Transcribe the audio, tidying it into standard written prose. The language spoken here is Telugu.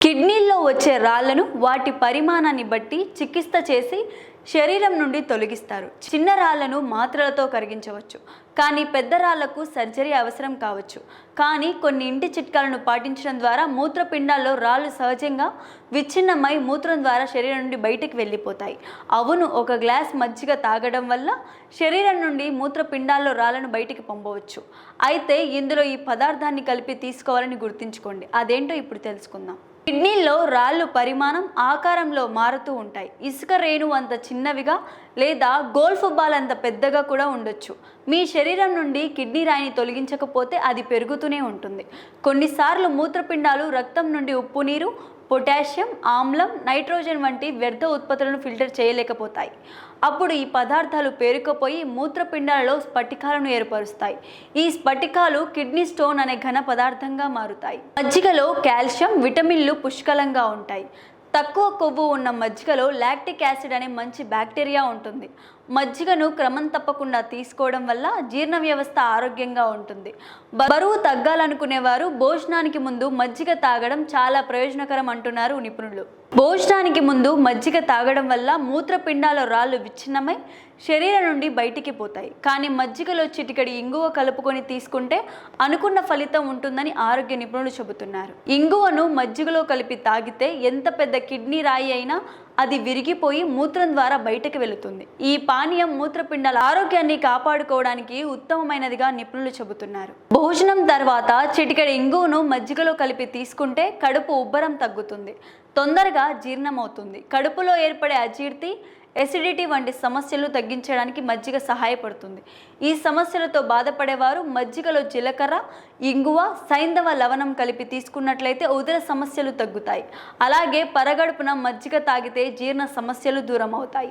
కిడ్నీల్లో వచ్చే రాళ్లను వాటి పరిమాణాన్ని బట్టి చికిత్స చేసి శరీరం నుండి తొలగిస్తారు. చిన్న రాళ్లను మాత్రలతో కరిగించవచ్చు, కానీ పెద్ద రాళ్లకు సర్జరీ అవసరం కావచ్చు. కానీ కొన్ని ఇంటి చిట్కాలను పాటించడం ద్వారా మూత్రపిండాల్లో రాళ్ళు సహజంగా విచ్ఛిన్నమై మూత్రం ద్వారా శరీరం నుండి బయటికి వెళ్ళిపోతాయి. అవును, ఒక గ్లాస్ మజ్జిగ తాగడం వల్ల శరీరం నుండి మూత్రపిండాల్లో రాళ్లను బయటికి పంపవచ్చు. అయితే ఇందులో ఈ పదార్థాన్ని కలిపి తీసుకోవాలని గుర్తుంచుకోండి. అదేంటో ఇప్పుడు తెలుసుకుందాం. కిడ్నీల్లో రాళ్ళు పరిమాణం, ఆకారంలో మారుతూ ఉంటాయి. ఇసుక రేణువు అంత చిన్నవిగా లేదా గోల్ఫ్ బాల్ అంత పెద్దగా కూడా ఉండొచ్చు. మీ శరీరం నుండి కిడ్నీ రాయిని తొలగించకపోతే అది పెరుగుతూనే ఉంటుంది. కొన్నిసార్లు మూత్రపిండాలు రక్తం నుండి ఉప్పు నీరు, పొటాషియం, ఆమ్లం, నైట్రోజన్ వంటి వ్యర్థ ఉత్పత్తులను ఫిల్టర్ చేయలేకపోతాయి. అప్పుడు ఈ పదార్థాలు పేరుకుపోయి మూత్రపిండాలలో స్ఫటికాలను ఏర్పరుస్తాయి. ఈ స్ఫటికాలు కిడ్నీ స్టోన్ అనే ఘన పదార్థంగా మారుతాయి. మజ్జిగలో కాల్షియం, విటమిన్లు పుష్కలంగా ఉంటాయి. తక్కువ కొవ్వు ఉన్న మజ్జిగలో లాక్టిక్ యాసిడ్ అనే మంచి బ్యాక్టీరియా ఉంటుంది. మజ్జిగను క్రమం తప్పకుండా తీసుకోవడం వల్ల జీర్ణ వ్యవస్థ ఆరోగ్యంగా ఉంటుంది. బరువు తగ్గాలనుకునేవారు భోజనానికి ముందు మజ్జిగ తాగడం చాలా ప్రయోజనకరం అంటున్నారు నిపుణులు. భోజనానికి ముందు మజ్జిగ తాగడం వల్ల మూత్రపిండాల రాళ్ళు విచ్ఛిన్నమై శరీరం నుండి బయటికి పోతాయి. కానీ మజ్జిగలో చిటికెడు ఇంగువ కలుపుకొని తీసుకుంటే అనుకున్న ఫలితం ఉంటుందని ఆరోగ్య నిపుణులు చెబుతున్నారు. ఇంగువను మజ్జిగలో కలిపి తాగితే ఎంత పెద్ద కిడ్నీ రాయి అయినా అది విరిగిపోయి మూత్రం ద్వారా బయటకు వెళుతుంది. ఈ పానీయం మూత్రపిండాల ఆరోగ్యాన్ని కాపాడుకోవడానికి ఉత్తమమైనదిగా నిపుణులు చెబుతున్నారు. భోజనం తర్వాత చిటికెడు ఇంగువను మజ్జిగలో కలిపి తీసుకుంటే కడుపు ఉబ్బరం తగ్గుతుంది, తొందరగా జీర్ణమవుతుంది. కడుపులో ఏర్పడే అజీర్తి, ఎసిడిటీ వంటి సమస్యలు తగ్గించడానికి మజ్జిగ సహాయపడుతుంది. ఈ సమస్యలతో బాధపడేవారు మజ్జిగలో జీలకర్ర, ఇంగువ, సైంధవ లవణం కలిపి తీసుకున్నట్లయితే ఉదర సమస్యలు తగ్గుతాయి. అలాగే పరగడుపున మజ్జిగ తాగితే జీర్ణ సమస్యలు దూరం అవుతాయి.